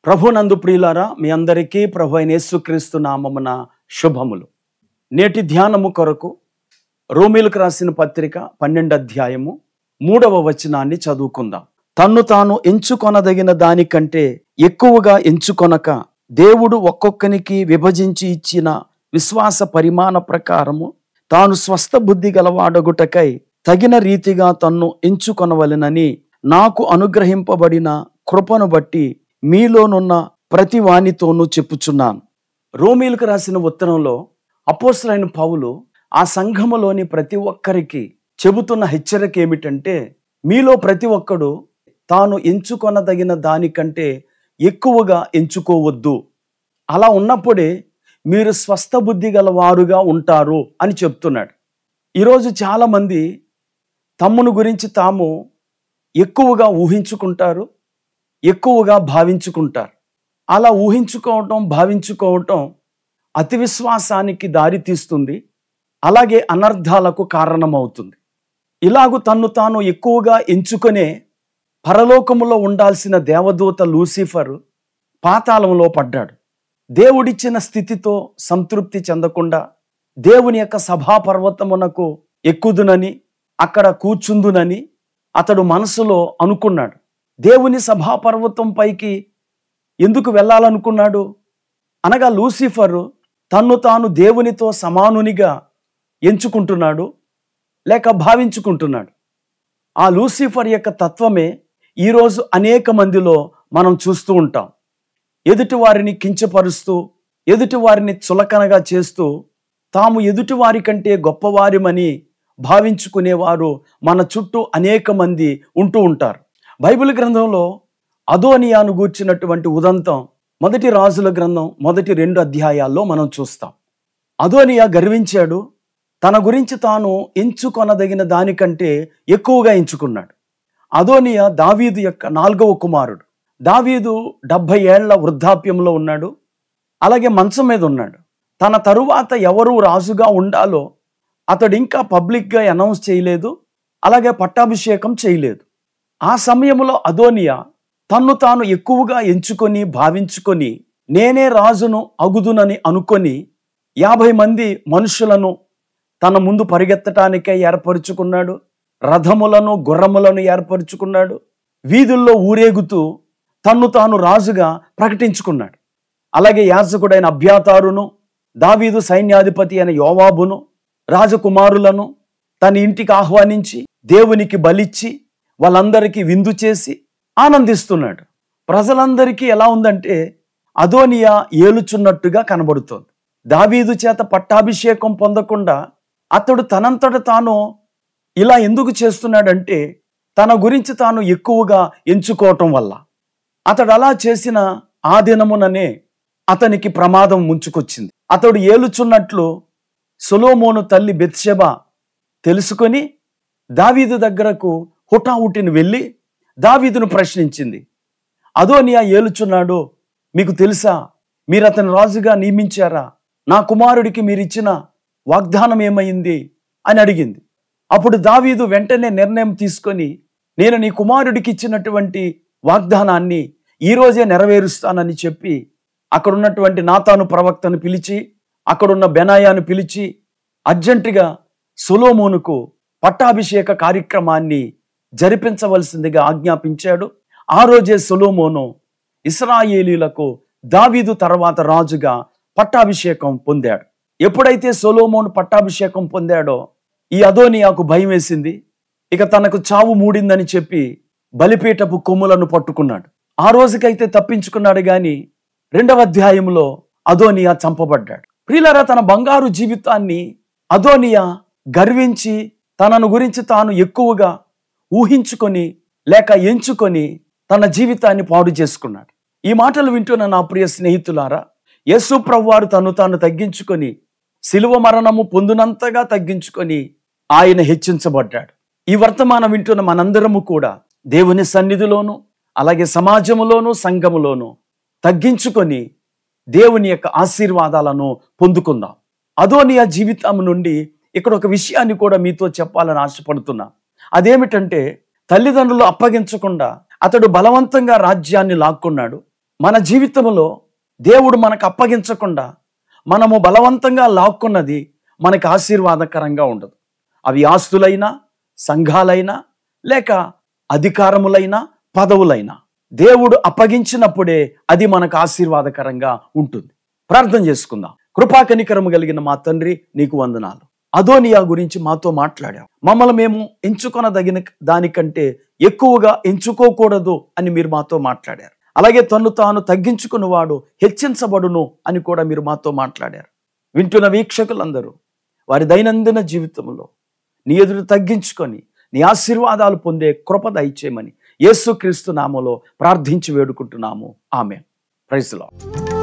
ప్రభునందు ప్రియులారా, మీ అందరికీ ప్రభు అయిన యేసుక్రీస్తు నామమున శుభములు. నేటి ధ్యానము కొరకు రోమీలకు రాసిన పత్రిక 12వ అధ్యాయము 3వ వచనాన్ని చదువుకుందాం. తన్ను తాను ఎంచుకొనదగిన దానికంటే ఎక్కువగా ఎంచుకొనక దేవుడు ఒక్కొక్కనికి విభజించి ఇచ్చిన విశ్వాస పరిమాణ ప్రకారము తాను స్వస్థ బుద్ధి గలవాడగుటకై తగిన రీతిగా తన్ను ఎంచుకొనవలెనని నాకు అనుగ్రహింపబడిన కృపను బట్టి మీలోనున్న ప్రతి వానితోనూ చెప్పుచున్నాను. రోమీలకు రాసిన ఉత్తరంలో అపోస్తలుడైన పౌలు ఆ సంఘములోని ప్రతి ఒక్కరికి చెబుతున్న హెచ్చరిక ఏమిటంటే, మీలో ప్రతి ఒక్కడు తాను ఎంచుకొనదగిన దానికంటే ఎక్కువగా ఎంచుకోవద్దు. అలా ఉన్నప్పుడే మీరు స్వస్థ బుద్ధి గల వారుగా ఉంటారు అని చెప్తున్నాడు. ఈరోజు చాలామంది తమ్మును గురించి తాము ఎక్కువగా ఊహించుకుంటారు, ఎక్కువగా భావించుకుంటారు. అలా ఊహించుకోవటం, భావించుకోవటం అతి విశ్వాసానికి దారి తీస్తుంది, అలాగే అనర్థాలకు కారణమవుతుంది. ఇలాగూ తన్ను తాను ఎక్కువగా ఎంచుకునే పరలోకములో ఉండాల్సిన దేవదూత లూసిఫర్ పాతాళంలో పడ్డాడు. దేవుడిచ్చిన స్థితితో సంతృప్తి చెందకుండా దేవుని యొక్క సభాపర్వతమునకు ఎక్కుదునని, అక్కడ కూర్చుందునని అతడు మనసులో అనుకున్నాడు. దేవుని సభాపర్వతం పైకి ఎందుకు వెళ్ళాలనుకున్నాడు అనగా, లూసిఫరు తన్ను తాను దేవునితో సమానునిగా ఎంచుకుంటున్నాడు లేక భావించుకుంటున్నాడు. ఆ లూసిఫర్ యొక్క తత్వమే ఈరోజు అనేక మందిలో మనం చూస్తూ ఉంటాం. ఎదుటి వారిని కించపరుస్తూ, ఎదుటి వారిని చులకనగా చేస్తూ, తాము ఎదుటి వారి కంటే గొప్పవారిమని భావించుకునేవారు మన చుట్టూ అనేక మంది ఉంటూ ఉంటారు. బైబిల్ గ్రంథంలో అదోనియాను గూర్చినటువంటి ఉదంతం మొదటి రాజుల గ్రంథం మొదటి 2 అధ్యాయాల్లో మనం చూస్తాం. అదోనియా గర్వించాడు, తన గురించి తాను ఎంచుకొనదగిన దానికంటే ఎక్కువగా ఎంచుకున్నాడు. అదోనియా దావీదు యొక్క 4వ కుమారుడు. దావీదు 70 ఏళ్ల వృద్ధాప్యంలో ఉన్నాడు, అలాగే మంచం మీద ఉన్నాడు. తన తరువాత ఎవరు రాజుగా ఉండాలో అతడు ఇంకా పబ్లిక్గా అనౌన్స్ చేయలేదు, అలాగే పట్టాభిషేకం చేయలేదు. ఆ సమయంలో అదోనియా తన్ను తాను ఎక్కువగా ఎంచుకొని భావించుకొని నేనే రాజును అగుదునని అనుకొని 50 మంది మనుషులను తన ముందు పరిగెత్తటానికే ఏర్పరుచుకున్నాడు. రథములను, గుర్రములను ఏర్పరుచుకున్నాడు. వీధుల్లో ఊరేగుతూ తన్ను తాను రాజుగా ప్రకటించుకున్నాడు. అలాగే యాజకుడైన అబ్యాతారును, దావీదు సైన్యాధిపతి అయిన యోవాబును, రాజకుమారులను తన ఇంటికి ఆహ్వానించి దేవునికి బలిచ్చి వాళ్ళందరికీ విందు చేసి ఆనందిస్తున్నాడు. ప్రజలందరికీ ఎలా ఉందంటే అదోనియా ఏలుచున్నట్టుగా కనబడుతోంది. దావీదు చేత పట్టాభిషేకం పొందకుండా అతడు తనంతట తాను ఇలా ఎందుకు చేస్తున్నాడంటే, తన గురించి తాను ఎక్కువగా ఎంచుకోవటం వల్ల. అతడు అలా చేసిన ఆ దినముననే అతనికి ప్రమాదం ముంచుకొచ్చింది. అతడు ఏలుచున్నట్లు సొలొమోను తల్లి బెత్షెబా తెలుసుకొని దావీదు దగ్గరకు హుటాహుటిని వెళ్ళి దావీదును ప్రశ్నించింది. అదోనియా ఏలుచున్నాడు, మీకు తెలుసా? మీరు అతని రాజుగా నియమించారా? నా కుమారుడికి మీరిచ్చిన వాగ్దానం ఏమైంది అని అడిగింది. అప్పుడు దావీదు వెంటనే నిర్ణయం తీసుకొని, నేను నీ కుమారుడికి ఇచ్చినటువంటి వాగ్దానాన్ని ఈరోజే నెరవేరుస్తానని చెప్పి అక్కడున్నటువంటి నాతాను ప్రవక్తను పిలిచి, అక్కడున్న బెనాయాను పిలిచి అర్జెంటుగా సొలొమోనుకు పట్టాభిషేక కార్యక్రమాన్ని జరిపించవలసిందిగా ఆజ్ఞాపించాడు. ఆ రోజే సొలొమోను ఇశ్రాయేలీయులకు దావీదు తర్వాత రాజుగా పట్టాభిషేకం పొందాడు. ఎప్పుడైతే సొలొమోను పట్టాభిషేకం పొందాడో ఈ అదోనియాకు భయం వేసింది. ఇక తనకు చావు మూడిందని చెప్పి బలిపీఠపు కొమ్ములను పట్టుకున్నాడు. ఆ రోజుకైతే తప్పించుకున్నాడు, గాని 2వ అధ్యాయంలో అదోనియా చంపబడ్డాడు. ప్రియులారా, తన బంగారు జీవితాన్ని అదోనియా గర్వించి తనను గురించి తాను ఎక్కువగా ఊహించుకొని లేక ఎంచుకొని తన జీవితాన్ని పాడు చేసుకున్నాడు. ఈ మాటలు వింటున్న నా ప్రియ స్నేహితులారా, యేసు ప్రభువారు తను తాను తగ్గించుకొని శిలువ మరణము పొందునంతగా తగ్గించుకొని ఆయన హెచ్చించబడ్డాడు. ఈ వర్తమానం వింటున్న మనందరము కూడా దేవుని సన్నిధిలోను, అలాగే సమాజములోను, సంఘములోను తగ్గించుకొని దేవుని యొక్క ఆశీర్వాదాలను పొందుకుందాం. అదోనియా జీవితం నుండి ఇక్కడ ఒక విషయాన్ని కూడా మీతో చెప్పాలని ఆశపడుతున్నా. అదేమిటంటే, తల్లిదండ్రులు అప్పగించకుండా అతడు బలవంతంగా రాజ్యాన్ని లాక్కున్నాడు. మన జీవితంలో దేవుడు మనకు అప్పగించకుండా మనము బలవంతంగా లాక్కున్నది మనకు ఆశీర్వాదకరంగా ఉండదు. అవి ఆస్తులైనా, సంఘాలైనా, లేక అధికారములైనా, పదవులైనా దేవుడు అప్పగించినప్పుడే అది మనకు ఆశీర్వాదకరంగా ఉంటుంది. ప్రార్థన చేసుకుందాం. కృపా కనికరము కలిగిన మా తండ్రి, నీకు వందనాలు. అదోనియా గురించి మాతో మాట్లాడావు. మమ్మల్ని మేము ఎంచుకొనదగిన దానికంటే ఎక్కువగా ఎంచుకోకూడదు అని మీరు మాతో మాట్లాడారు. అలాగే తన్ను తాను తగ్గించుకున్నవాడు హెచ్చించబడును అని కూడా మీరు మాతో మాట్లాడారు. వింటున్న వీక్షకులందరూ వారి దైనందిన జీవితంలో నీ ఎదురు తగ్గించుకొని నీ ఆశీర్వాదాలు పొందే కృప దయచేయమని యేసుక్రీస్తు నామములో ప్రార్థించి వేడుకుంటున్నాము. ఆమేన్. Praise the lord.